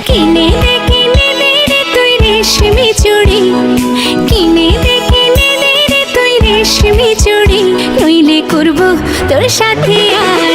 কিনে দে রে তুই রেশমি চুড়ি, কিনে দে রে তুই রেশমি চুড়ি, নইলে করবো তোর সাথে আর